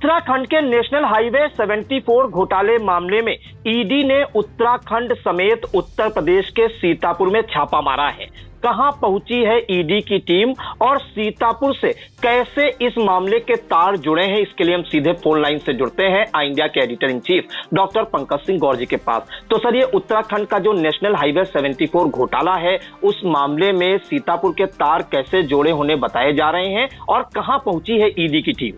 उत्तराखंड के national highway 74 घोटाले मामले में ईडी ने उत्तराखंड समेत उत्तर प्रदेश के सीतापुर में छापा मारा है। कहां पहुंची है ईडी की टीम और सीतापुर से कैसे इस मामले के तार जुड़े हैं, इसके लिए हम सीधे फोन लाइन से जुड़ते हैं आई इंडिया के editor in chief doctor Pankaj Singh Gaur ji के पास। तो सर, ये उत्तराखंड का जो नेशनल हाईवे 74 घोटाला है, उस मामले में सीतापुर के तार कैसे जोड़े होने बताए जा रहे हैं और कहां पहुंची है ईडी की टीम?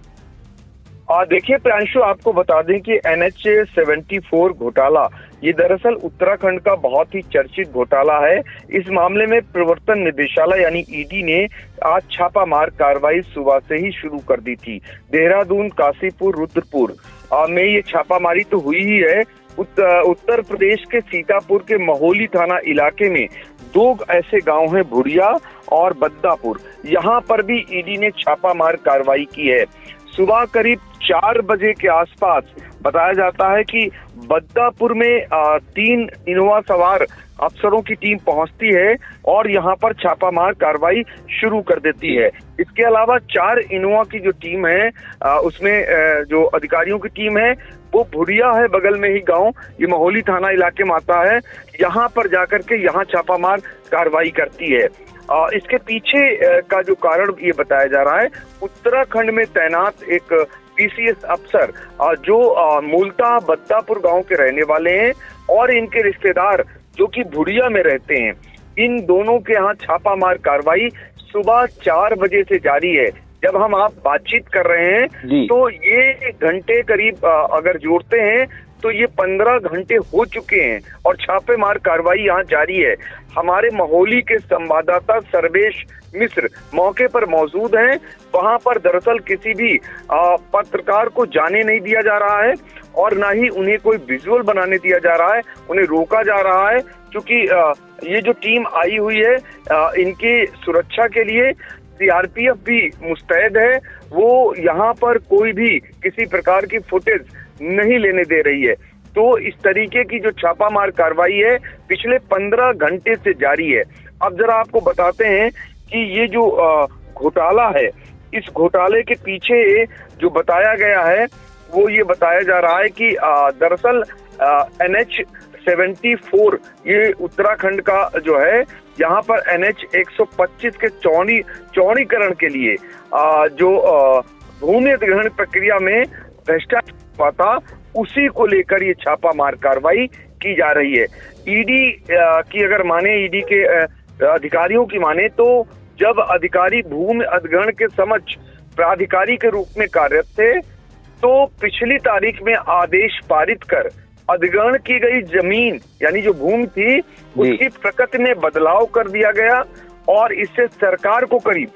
देखिए प्रांशु, आपको बता दें कि NH 74 घोटाला ये दरअसल उत्तराखंड का बहुत ही चर्चित घोटाला है। इस मामले में प्रवर्तन निदेशालय यानी ईडी ने आज छापामार कार्रवाई सुबह से ही शुरू कर दी थी। देहरादून, काशीपुर, रुद्रपुर में ये छापामारी तो हुई ही है। उत्तर प्रदेश के सीतापुर के महोली थाना इलाके में दो ऐसे गांव हैं, भुड़िया और बद्दापुर। यहाँ पर भी ईडी ने छापामार कार्रवाई की है। सुबह करीब 4 बजे के आसपास बताया जाता है कि बद्दापुर में 3 इनोवा सवार अफसरों की टीम पहुंचती है और यहां पर छापामार कार्रवाई शुरू कर देती है। इसके अलावा 4 इनोवा की जो टीम है, उसमें जो अधिकारियों की टीम है वो भुड़िया है, बगल में ही गांव, ये महोली थाना इलाके में आता है। यहाँ पर जाकर के यहाँ छापामार कार्रवाई करती है। इसके पीछे का जो कारण ये बताया जा रहा है, उत्तराखंड में तैनात एक PCS अफसर जो मूलतः बद्दापुर गांव के रहने वाले हैं और इनके रिश्तेदार जो कि भुड़िया में रहते हैं, इन दोनों के यहाँ छापामार कार्रवाई सुबह 4 बजे से जारी है। जब हम आप बातचीत कर रहे हैं तो ये घंटे करीब अगर जोड़ते हैं तो ये 15 घंटे हो चुके हैं और छापेमार कार्रवाई यहाँ जारी है। हमारे महोली के संवाददाता सर्वेश मिश्र मौके पर मौजूद हैं। वहां पर दरअसल किसी भी पत्रकार को जाने नहीं दिया जा रहा है और ना ही उन्हें कोई विजुअल बनाने दिया जा रहा है, उन्हें रोका जा रहा है, क्योंकि ये जो टीम आई हुई है इनकी सुरक्षा के लिए CRPF भी मुस्तैद है। वो यहाँ पर कोई भी किसी प्रकार की फुटेज नहीं लेने दे रही है। तो इस तरीके की जो छापामार कार्रवाई है पिछले 15 घंटे से जारी है। अब जरा आपको बताते हैं कि ये जो घोटाला है, इस घोटाले के पीछे जो बताया गया है वो ये बताया जा रहा है कि दरअसल NH 74 ये उत्तराखंड का जो है, यहाँ पर NH 125 के चौड़ीकरण के लिए जो भूमि अधिग्रहण प्रक्रिया में भ्रष्टाचार हुआ था, उसी को लेकर ये छापामार कार्रवाई की जा रही है। ईडी की अगर माने, ईडी के अधिकारियों की माने तो जब अधिकारी भूमि अधिग्रहण के समक्ष प्राधिकारी के रूप में कार्यरत थे तो पिछली तारीख में आदेश पारित कर अधिग्रहण की गई जमीन यानी जो भूमि थी उसकी प्रकृति में बदलाव कर दिया गया और इससे सरकार को करीब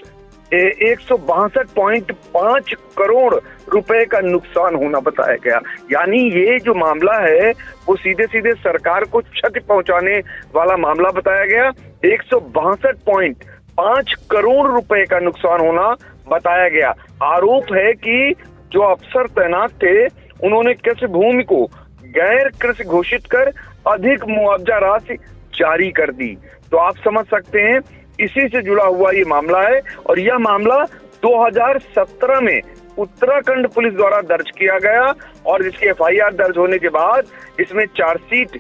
162.5 करोड़ रुपए का नुकसान होना बताया गया। यानी ये जो मामला है वो सीधे सीधे सरकार को क्षति पहुंचाने वाला मामला बताया गया। 162.5 करोड़ रुपए का नुकसान होना बताया गया। आरोप है कि जो अफसर तैनात थे उन्होंने कृषि भूमि को गैर कृषि घोषित कर अधिक मुआवजा राशि जारी कर दी। तो आप समझ सकते हैं इसी से जुड़ा हुआ ये मामला है और यह मामला 2017 में उत्तराखंड पुलिस द्वारा दर्ज किया गया और इसकी FIR दर्ज होने के बाद इसमें चार्जशीट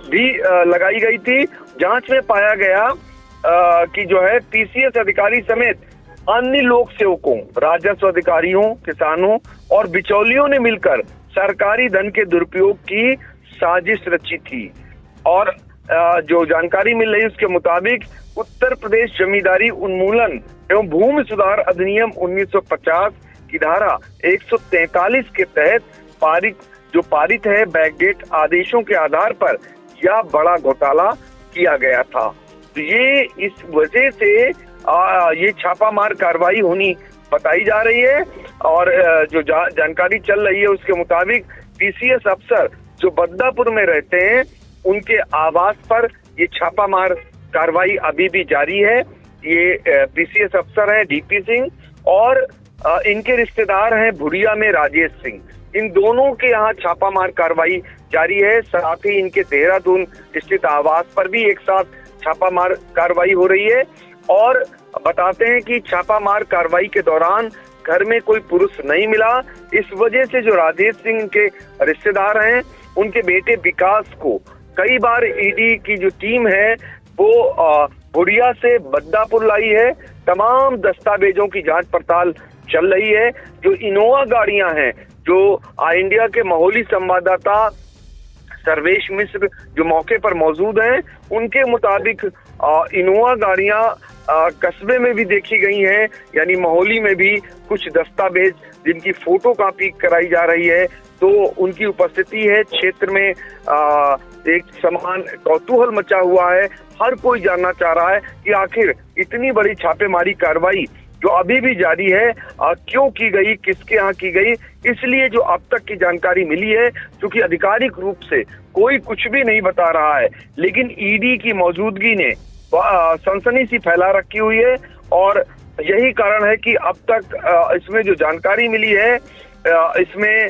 भी लगाई गई थी। जांच में पाया गया कि जो है PCS अधिकारी समेत अन्य लोक सेवकों, राजस्व अधिकारियों, किसानों और बिचौलियों ने मिलकर सरकारी धन के दुरुपयोग की साजिश रची थी। और जो जानकारी मिल रही है उसके मुताबिक उत्तर प्रदेश जमींदारी उन्मूलन एवं भूमि सुधार अधिनियम 1950 की धारा 143 के तहत पारित है बैकडेट आदेशों के आधार पर यह बड़ा घोटाला किया गया था। तो ये इस वजह से ये छापामार कार्रवाई होनी बताई जा रही है और जो जानकारी चल रही है उसके मुताबिक PCS अफसर जो बद्दापुर में रहते हैं उनके आवास पर ये छापामार कार्रवाई अभी भी जारी है। ये PCS अफसर हैं DP सिंह और इनके रिश्तेदार हैं भुड़िया में राजेश सिंह। इन दोनों के यहाँ छापामार कार्रवाई जारी है। साथ ही इनके देहरादून स्थित आवास पर भी एक साथ छापामार कार्रवाई हो रही है और बताते हैं कि छापामार कार्रवाई के दौरान घर में कोई पुरुष नहीं मिला। इस वजह से जो राजेश सिंह के रिश्तेदार हैं, उनके बेटे विकास को कई बार ईडी की जो टीम है वो बुढ़िया से बद्दापुर लाई है। तमाम दस्तावेजों की जांच पड़ताल चल रही है। जो इनोवा गाड़ियां हैं, जो इंडिया के महोली संवाददाता सर्वेश मिश्र जो मौके पर मौजूद हैं, उनके मुताबिक इनोवा गाड़ियां कस्बे में भी देखी गई हैं, यानी महोली में भी कुछ दस्तावेज जिनकी फोटो कॉपी कराई जा रही है, तो उनकी उपस्थिति है। क्षेत्र में एक समान कौतूहल मचा हुआ है। हर कोई जानना चाह रहा है कि आखिर इतनी बड़ी छापेमारी कार्रवाई जो अभी भी जारी है क्यों की गई, किसके यहाँ की गई। इसलिए जो अब तक की जानकारी मिली है, क्योंकि आधिकारिक रूप से कोई कुछ भी नहीं बता रहा है, लेकिन ईडी की मौजूदगी ने सनसनी सी फैला रखी हुई है और यही कारण है कि अब तक इसमें जो जानकारी मिली है, इसमें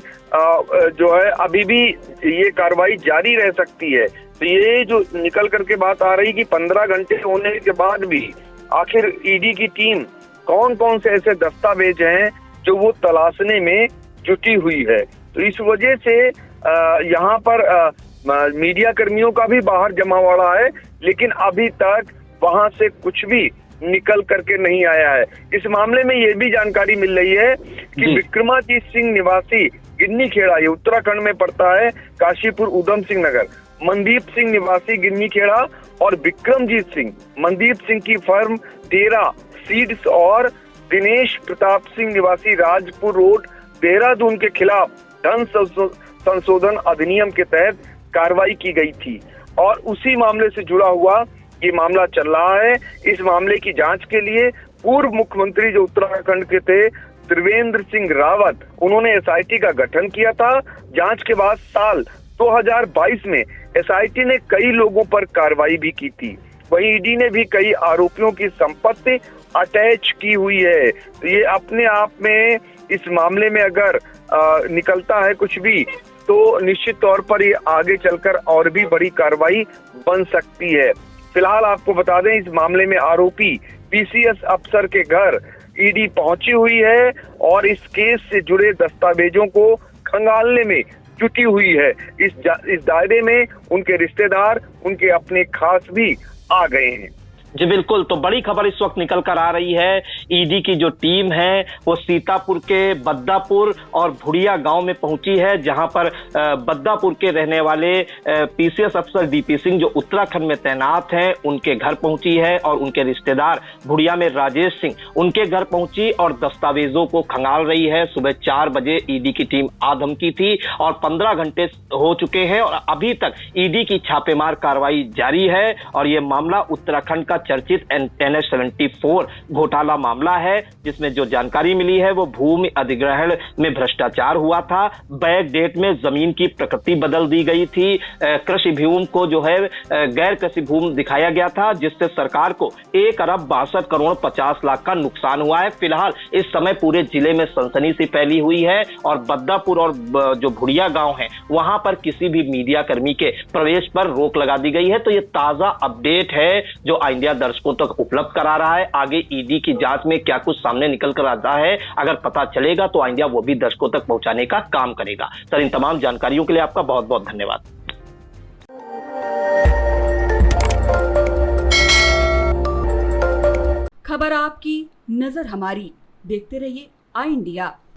जो है अभी भी ये कार्रवाई जारी रह सकती है। तो ये जो निकल करके बात आ रही कि 15 घंटे होने के बाद भी आखिर ईडी की टीम कौन कौन से ऐसे दस्तावेज हैं जो वो तलाशने में जुटी हुई है। तो इस वजह से यहाँ पर मीडिया कर्मियों का भी बाहर जमावड़ा है, लेकिन अभी तक वहां से कुछ भी निकल करके नहीं आया है। इस मामले में ये भी जानकारी मिल रही है कि विक्रमाजीत सिंह निवासी गिन्नी खेड़ा, ये उत्तराखंड में पड़ता है, काशीपुर उधम सिंह नगर, मनदीप सिंह निवासी गिन्नी खेड़ा और विक्रमजीत सिंह, मनदीप सिंह की फर्म 13 सीड्स और दिनेश प्रताप सिंह निवासी राजपुर रोड देहरादून के खिलाफ धन संशोधन अधिनियम के तहत कार्रवाई की गई थी और उसी मामले से जुड़ा हुआ ये मामला चल रहा है। इस मामले की जांच के लिए पूर्व मुख्यमंत्री जो उत्तराखंड के थे त्रिवेंद्र सिंह रावत, उन्होंने एसआईटी का गठन किया था। जांच के बाद साल 2022 में एसआईटी ने कई लोगों पर कार्रवाई भी की थी। वहीं ईडी ने भी कई आरोपियों की संपत्ति अटैच की हुई है। तो ये अपने आप में इस मामले में अगर निकलता है कुछ भी, तो निश्चित तौर पर ये आगे चलकर और भी बड़ी कार्रवाई बन सकती है। फिलहाल आपको बता दें, इस मामले में आरोपी पीसीएस अफसर के घर ईडी पहुंची हुई है और इस केस से जुड़े दस्तावेजों को खंगालने में जुटी हुई है। इस दायरे में उनके रिश्तेदार, उनके अपने खास भी आ गए हैं। जी बिल्कुल, तो बड़ी खबर इस वक्त निकल कर आ रही है। ईडी की जो टीम है वो सीतापुर के बद्दापुर और भुड़िया गांव में पहुंची है, जहां पर बद्दापुर के रहने वाले पीसीएस अफसर डीपी सिंह जो उत्तराखंड में तैनात हैं, उनके घर पहुंची है और उनके रिश्तेदार भुड़िया में राजेश सिंह, उनके घर पहुंची और दस्तावेजों को खंगाल रही है। सुबह 4 बजे ईडी की टीम आ धमकी थी और 15 घंटे हो चुके हैं और अभी तक ईडी की छापेमार कार्रवाई जारी है और ये मामला उत्तराखंड का चर्चित NH-74 घोटाला मामला है, जिसमें जो जानकारी मिली है वो भूमि अधिग्रहण में भ्रष्टाचार हुआ था। बैक डेट में जमीन की प्रकृति बदल दी गई थी, कृषि भूमि को जो है गैर कृषि भूमि दिखाया गया था, जिससे सरकार को 1 अरब 62 करोड़ 50 लाख का नुकसान हुआ है। फिलहाल इस समय पूरे जिले में सनसनी सी फैली हुई है और बद्दापुर और जो भुड़िया गांव है वहां पर किसी भी मीडिया कर्मी के प्रवेश पर रोक लगा दी गई है। तो ये ताजा अपडेट है जो इंडिया दर्शकों तक उपलब्ध करा रहा है। आगे ईडी की जांच में क्या कुछ सामने निकल कर आता है, अगर पता चलेगा तो इंडिया वो भी दर्शकों तक पहुंचाने का काम करेगा। सर, इन तमाम जानकारियों के लिए आपका बहुत बहुत धन्यवाद। खबर आपकी, नजर हमारी। देखते रहिए आई इंडिया।